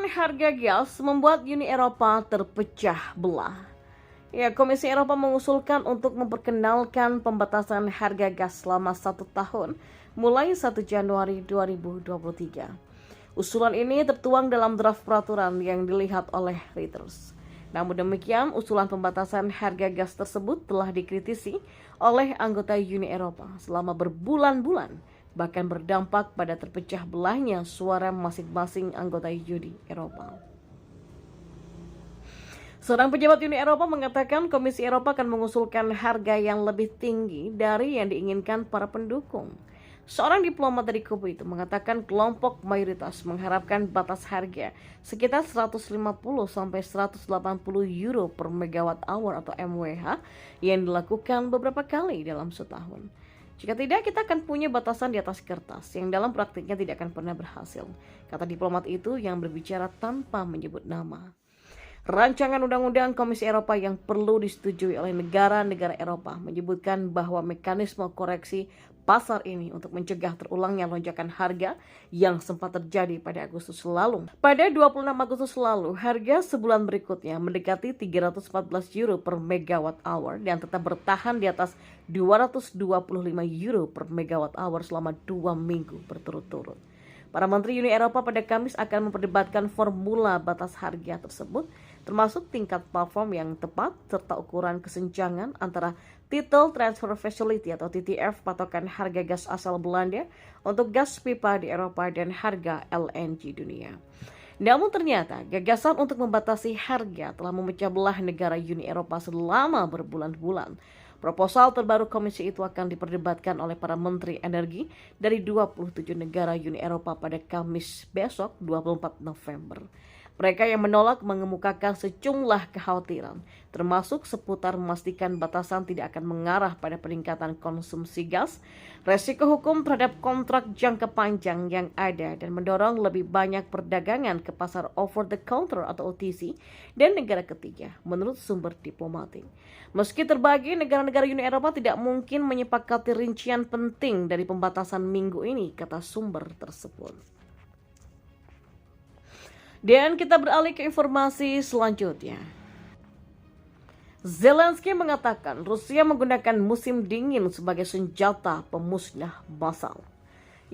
harga gas membuat Uni Eropa terpecah belah. Ya, Komisi Eropa mengusulkan untuk memperkenalkan pembatasan harga gas selama 1 tahun mulai 1 Januari 2023. Usulan ini tertuang dalam draft peraturan yang dilihat oleh Reuters. Namun demikian, usulan pembatasan harga gas tersebut telah dikritisi oleh anggota Uni Eropa selama berbulan-bulan, bahkan berdampak pada terpecah belahnya suara masing-masing anggota Uni Eropa. Seorang pejabat Uni Eropa mengatakan Komisi Eropa akan mengusulkan harga yang lebih tinggi dari yang diinginkan para pendukung. Seorang diplomat dari kubu itu mengatakan kelompok mayoritas mengharapkan batas harga sekitar 150-180 euro per megawatt hour atau MWH yang dilakukan beberapa kali dalam setahun. Jika tidak, kita akan punya batasan di atas kertas yang dalam praktiknya tidak akan pernah berhasil, kata diplomat itu yang berbicara tanpa menyebut nama. Rancangan undang-undang Komisi Eropa yang perlu disetujui oleh negara-negara Eropa menyebutkan bahwa mekanisme koreksi pasar ini untuk mencegah terulangnya lonjakan harga yang sempat terjadi pada Agustus lalu. Pada 26 Agustus lalu, harga sebulan berikutnya mendekati 314 euro per megawatt hour dan tetap bertahan di atas 225 euro per megawatt hour selama 2 minggu berturut-turut. Para menteri Uni Eropa pada Kamis akan memperdebatkan formula batas harga tersebut, termasuk tingkat platform yang tepat serta ukuran kesenjangan antara Title Transfer Facility atau TTF patokan harga gas asal Belanda untuk gas pipa di Eropa dan harga LNG dunia. Namun ternyata gagasan untuk membatasi harga telah memecah belah negara Uni Eropa selama berbulan-bulan. Proposal terbaru komisi itu akan diperdebatkan oleh para menteri energi dari 27 negara Uni Eropa pada Kamis besok 24 November. Mereka yang menolak mengemukakan sejumlah kekhawatiran, termasuk seputar memastikan batasan tidak akan mengarah pada peningkatan konsumsi gas, resiko hukum terhadap kontrak jangka panjang yang ada, dan mendorong lebih banyak perdagangan ke pasar over the counter atau OTC dan negara ketiga, menurut sumber diplomatik. Meski terbagi, negara-negara Uni Eropa tidak mungkin menyepakati rincian penting dari pembatasan minggu ini, kata sumber tersebut. Dan kita beralih ke informasi selanjutnya. Zelensky mengatakan Rusia menggunakan musim dingin sebagai senjata pemusnah massal.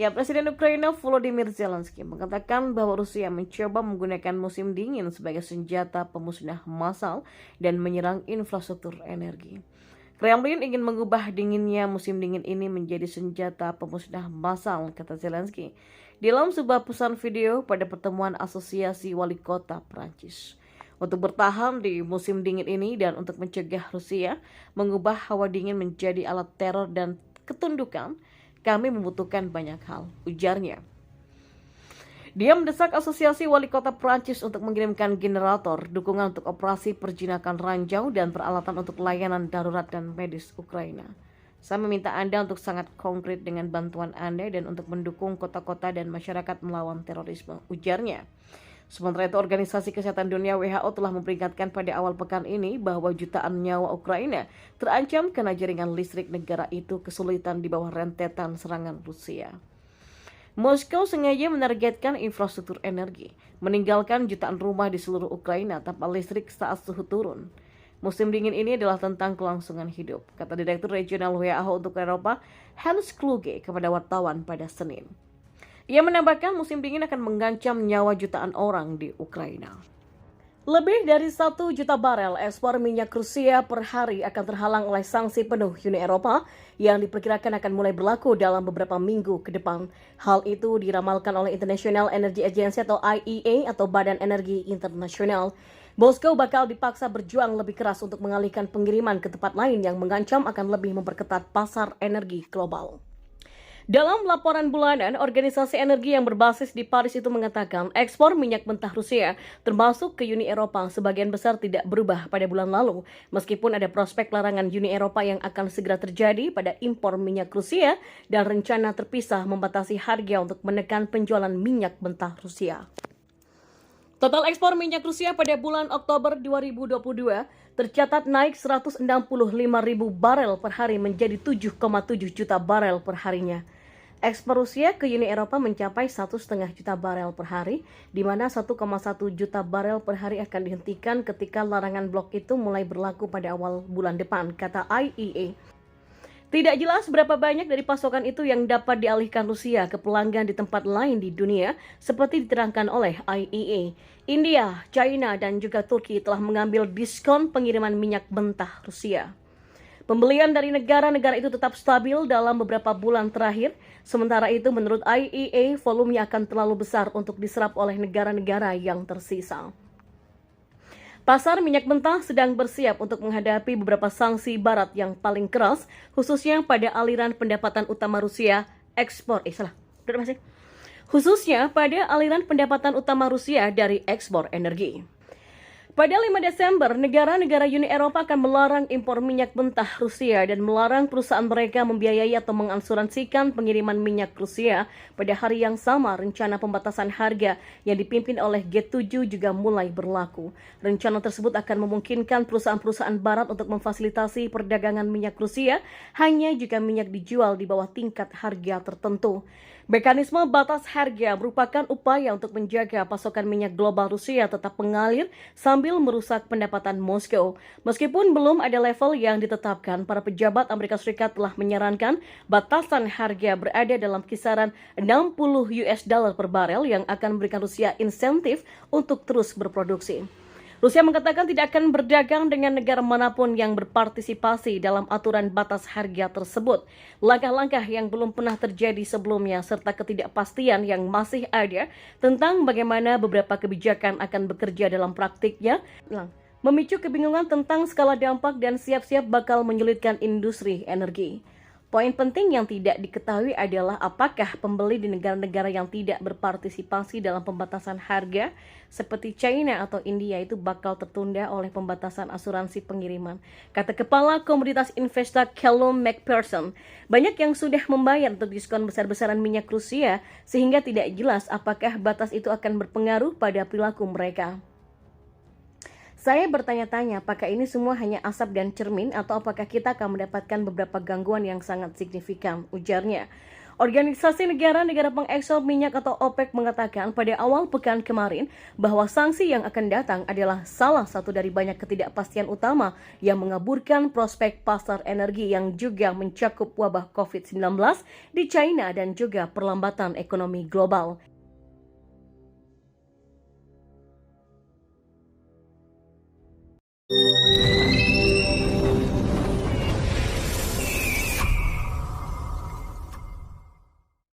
Ya, Presiden Ukraina Volodymyr Zelensky mengatakan bahwa Rusia mencoba menggunakan musim dingin sebagai senjata pemusnah massal dan menyerang infrastruktur energi. Kremlin ingin mengubah dinginnya musim dingin ini menjadi senjata pemusnah massal, kata Zelensky dalam sebuah pesan video pada pertemuan Asosiasi Wali Kota Prancis. Untuk bertahan di musim dingin ini dan untuk mencegah Rusia mengubah hawa dingin menjadi alat teror dan ketundukan, kami membutuhkan banyak hal, ujarnya. Dia mendesak Asosiasi Wali Kota Prancis untuk mengirimkan generator, dukungan untuk operasi perjinakan ranjau, dan peralatan untuk layanan darurat dan medis Ukraina. Saya meminta Anda untuk sangat konkret dengan bantuan Anda dan untuk mendukung kota-kota dan masyarakat melawan terorisme, ujarnya. Sementara itu, Organisasi Kesehatan Dunia WHO telah memperingatkan pada awal pekan ini bahwa jutaan nyawa Ukraina terancam karena jaringan listrik negara itu kesulitan di bawah rentetan serangan Rusia. Moskow sengaja menargetkan infrastruktur energi, meninggalkan jutaan rumah di seluruh Ukraina tanpa listrik saat suhu turun. Musim dingin ini adalah tentang kelangsungan hidup, kata Direktur Regional WHO untuk Eropa, Hans Kluge, kepada wartawan pada Senin. Ia menambahkan musim dingin akan mengancam nyawa jutaan orang di Ukraina. Lebih dari 1 juta barel ekspor minyak Rusia per hari akan terhalang oleh sanksi penuh Uni Eropa yang diperkirakan akan mulai berlaku dalam beberapa minggu ke depan. Hal itu diramalkan oleh International Energy Agency atau IEA atau Badan Energi Internasional. Moskow bakal dipaksa berjuang lebih keras untuk mengalihkan pengiriman ke tempat lain yang mengancam akan lebih memperketat pasar energi global. Dalam laporan bulanan, organisasi energi yang berbasis di Paris itu mengatakan ekspor minyak mentah Rusia termasuk ke Uni Eropa sebagian besar tidak berubah pada bulan lalu, meskipun ada prospek larangan Uni Eropa yang akan segera terjadi pada impor minyak Rusia dan rencana terpisah membatasi harga untuk menekan penjualan minyak mentah Rusia. Total ekspor minyak Rusia pada bulan Oktober 2022 tercatat naik 165.000 barel per hari menjadi 7,7 juta barel per harinya. Ekspor Rusia ke Uni Eropa mencapai 1,5 juta barel per hari, di mana 1,1 juta barel per hari akan dihentikan ketika larangan blok itu mulai berlaku pada awal bulan depan, kata IEA. Tidak jelas berapa banyak dari pasokan itu yang dapat dialihkan Rusia ke pelanggan di tempat lain di dunia, seperti diterangkan oleh IEA. India, China, dan juga Turki telah mengambil diskon pengiriman minyak mentah Rusia. Pembelian dari negara-negara itu tetap stabil dalam beberapa bulan terakhir. Sementara itu, menurut IEA, volumenya akan terlalu besar untuk diserap oleh negara-negara yang tersisa. Pasar minyak mentah sedang bersiap untuk menghadapi beberapa sanksi barat yang paling keras, khususnya pada aliran pendapatan utama Rusia, khususnya pada aliran pendapatan utama Rusia dari ekspor energi. Pada 5 Desember, negara-negara Uni Eropa akan melarang impor minyak mentah Rusia dan melarang perusahaan mereka membiayai atau mengasuransikan pengiriman minyak Rusia. Pada hari yang sama, rencana pembatasan harga yang dipimpin oleh G7 juga mulai berlaku. Rencana tersebut akan memungkinkan perusahaan-perusahaan barat untuk memfasilitasi perdagangan minyak Rusia hanya jika minyak dijual di bawah tingkat harga tertentu. Mekanisme batas harga merupakan upaya untuk menjaga pasokan minyak global Rusia tetap mengalir sambil merusak pendapatan Moskow. Meskipun belum ada level yang ditetapkan, para pejabat Amerika Serikat telah menyarankan batasan harga berada dalam kisaran 60 US dollar per barel yang akan memberikan Rusia insentif untuk terus berproduksi. Rusia mengatakan tidak akan berdagang dengan negara manapun yang berpartisipasi dalam aturan batas harga tersebut. Langkah-langkah yang belum pernah terjadi sebelumnya serta ketidakpastian yang masih ada tentang bagaimana beberapa kebijakan akan bekerja dalam praktiknya memicu kebingungan tentang skala dampak dan siap-siap bakal menyulitkan industri energi. Poin penting yang tidak diketahui adalah apakah pembeli di negara-negara yang tidak berpartisipasi dalam pembatasan harga seperti China atau India itu bakal tertunda oleh pembatasan asuransi pengiriman. Kata Kepala Komoditas Investec Callum McPherson, banyak yang sudah membayar untuk diskon besar-besaran minyak Rusia sehingga tidak jelas apakah batas itu akan berpengaruh pada perilaku mereka. Saya bertanya-tanya apakah ini semua hanya asap dan cermin atau apakah kita akan mendapatkan beberapa gangguan yang sangat signifikan, ujarnya. Organisasi negara-negara pengekspor minyak atau OPEC mengatakan pada awal pekan kemarin bahwa sanksi yang akan datang adalah salah satu dari banyak ketidakpastian utama yang mengaburkan prospek pasar energi yang juga mencakup wabah COVID-19 di China dan juga perlambatan ekonomi global.